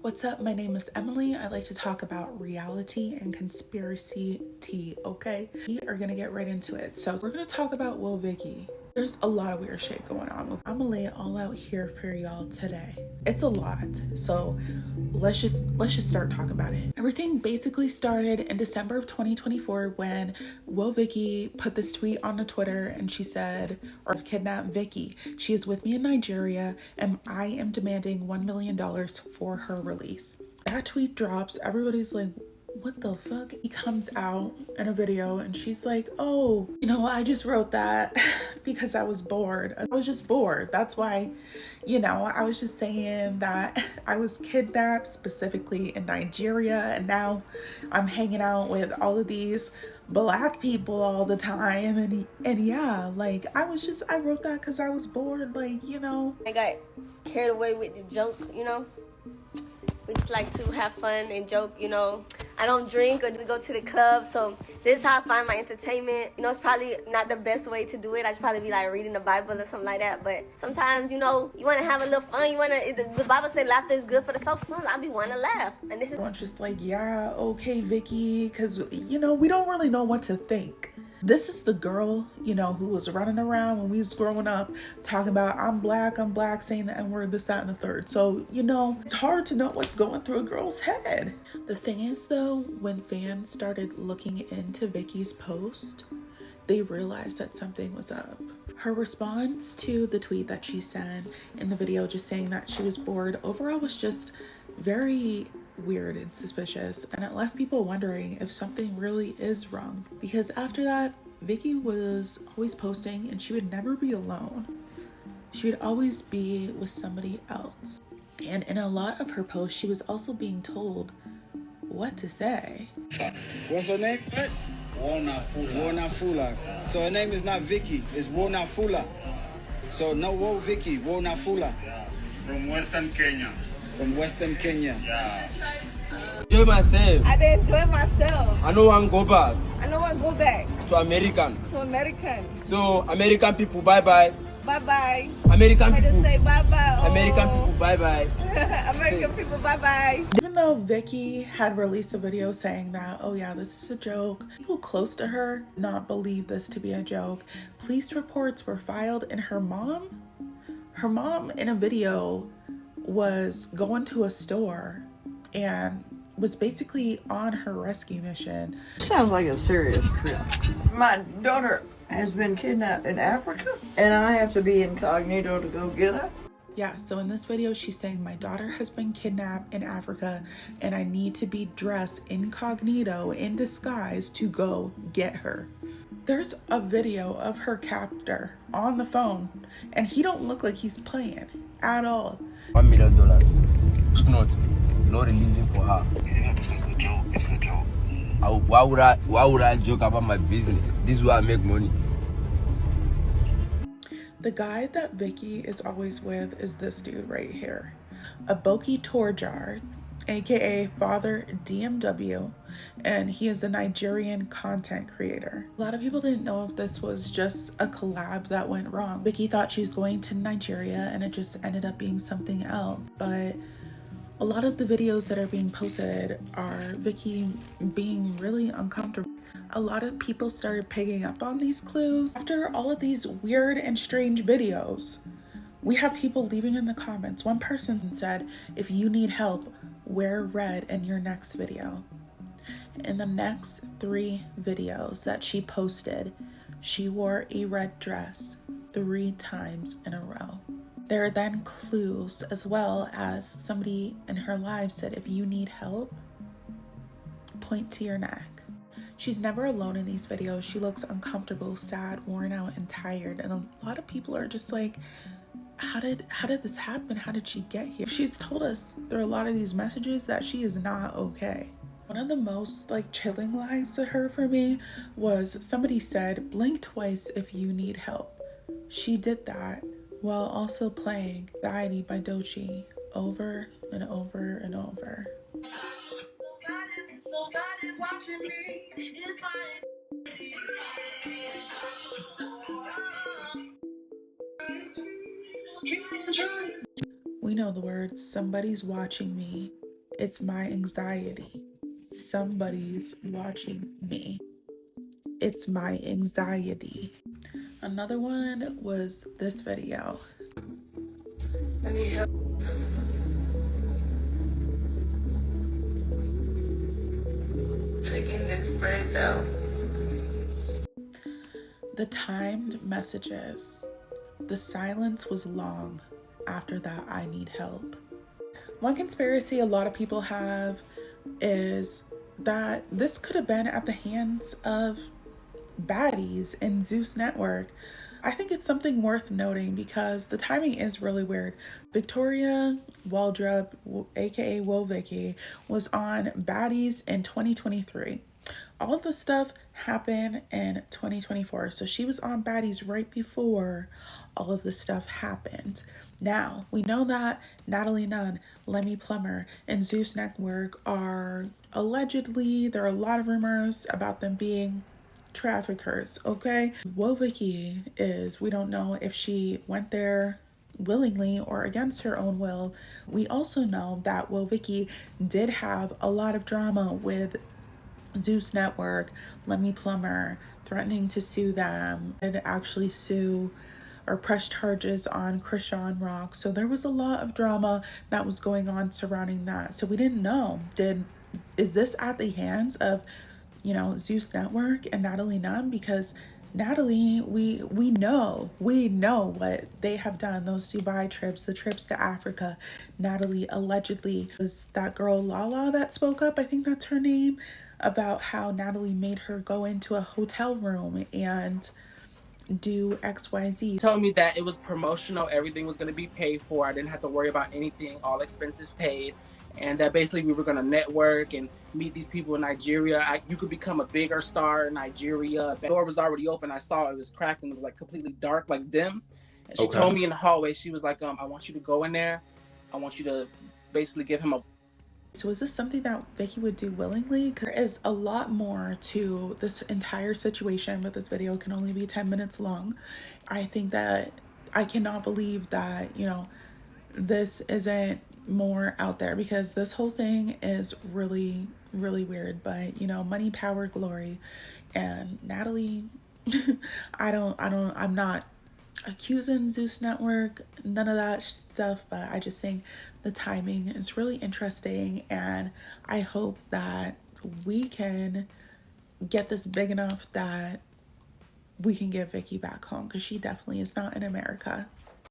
What's up? My name is Emily. I like to talk about reality and conspiracy tea, okay? We are gonna get right into it. So we're gonna talk about Woah Vicky. There's a lot of weird shit going on. I'm gonna lay it all out here for y'all today. It's a lot, so let's just start talking about it. Everything basically started in December of 2024 when Woah Vicky put this tweet on the Twitter and she said, or kidnapped Vicky. She is with me in Nigeria and I am demanding $1 million for her release. That tweet drops, everybody's like, what the fuck? He comes out in a video and she's like, oh, I just wrote that because I was bored. I was just bored. That's why, I was just saying that I was kidnapped specifically in Nigeria and now I'm hanging out with all of these black people all the time. And yeah, like I wrote that because I was bored, I got carried away with the joke, We just like to have fun and joke, I don't drink or go to the club, so this is how I find my entertainment. It's probably not the best way to do it. I should probably be like reading the Bible or something like that. But sometimes, you want to have a little fun. The Bible says laughter is good for the soul. So I be wanting to laugh, and this is just like, yeah, okay, Vicky, because we don't really know what to think. This is the girl, who was running around when we was growing up talking about I'm black, saying the N-word, this, that, and the third. So, it's hard to know what's going through a girl's head. The thing is, though, when fans started looking into Vicky's post, they realized that something was up. Her response to the tweet that she sent in the video just saying that she was bored overall was just very weird and suspicious, and it left people wondering if something really is wrong, because after that Vicky was always posting and she would never be alone. She would always be with somebody else, and in a lot of her posts she was also being told what to say. What's her name? Woah Fula. So her name is not Vicky, it's Woah Fula. So no Woah Vicky, Woah Fula. From Western Kenya. From Western Kenya. Yeah. Enjoy myself. I did enjoy myself. I don't want to go back. I don't want to go back. To American. So American people, bye bye. Bye bye. American I people. just say bye bye. Oh. American people, bye bye. American people, bye bye. Even though Vicky had released a video saying that, oh yeah, this is a joke, people close to her did not believe this to be a joke. Police reports were filed, and her mom in a video was going to a store and was basically on her rescue mission. Sounds like a serious trip. My daughter has been kidnapped in Africa and I have to be incognito to go get her. Yeah, so in this video she's saying my daughter has been kidnapped in Africa and I need to be dressed incognito in disguise to go get her. There's a video of her captor on the phone and he don't look like he's playing at all. $1 million. If not, no releasing for her. Yeah, this is a joke. It's a joke. Why would I joke about my business? This is where I make money. The guy that Vicky is always with is this dude right here, Aboki Torjar, aka Father DMW, and he is a Nigerian content creator. A lot of people didn't know if this was just a collab that went wrong. Vicky thought she was going to Nigeria and it just ended up being something else, but a lot of the videos that are being posted are Vicky being really uncomfortable. A lot of people started picking up on these clues. After all of these weird and strange videos, we have people leaving in the comments. One person said, if you need help, wear red in your next video. In the next 3 videos that she posted, she wore a red dress 3 times in a row. There are then clues, as well as somebody in her live said, if you need help, point to your neck. She's never alone in these videos. She looks uncomfortable, sad, worn out, and tired. And a lot of people are just like, how did this happen? How did she get here? She's told us through a lot of these messages that she is not okay. One of the most chilling lines to her for me was somebody said, blink twice if you need help. She did that while also playing Anxiety by Doechii over and over and over. Somebody's watching me. It's fine. We know the words, somebody's watching me. It's my anxiety. Somebody's watching me. It's my anxiety. Another one was this video. Let me help. Taking this breath out. The timed messages. The silence was long after that I need help. One conspiracy a lot of people have is that this could have been at the hands of Baddies and Zeus Network. I think it's something worth noting because the timing is really weird. Victoria Waldrop, aka Woah Vicky, was on Baddies in 2023. All the stuff happened in 2024. So she was on Baddies right before all of this stuff happened. Now, we know that Natalie Nunn, Lemmie Plummer, and Zeus Network are allegedly, there are a lot of rumors about them being traffickers, okay? Woah Vicky is, we don't know if she went there willingly or against her own will. We also know that Woah Vicky did have a lot of drama with Zeus Network, Lemmie Plummer, threatening to sue them, and actually sue or press charges on Krishan Rock. So there was a lot of drama that was going on surrounding that. So we didn't know, is this at the hands of, Zeus Network and Natalie Nunn? Because Natalie, we know what they have done, those Dubai trips, the trips to Africa. Natalie allegedly was that girl Lala that spoke up, I think that's her name, about how Natalie made her go into a hotel room and do XYZ. Told me that it was promotional, everything was going to be paid for, I didn't have to worry about anything, all expenses paid, and that basically we were going to network and meet these people in Nigeria. You could become a bigger star in Nigeria. The door was already open, I saw it was cracked and it was like completely dark, like dim, and she told me in the hallway, she was like, I want you to go in there, I want you to basically give him a. So is this something that Vicky would do willingly? There is a lot more to this entire situation, but this video can only be 10 minutes long. I think that I cannot believe that, this isn't more out there, because this whole thing is really, really weird. But, money, power, glory. And Natalie, I'm not accusing Zeus Network, none of that stuff, but I just think the timing is really interesting, and I hope that we can get this big enough that we can get Vicky back home, because she definitely is not in America.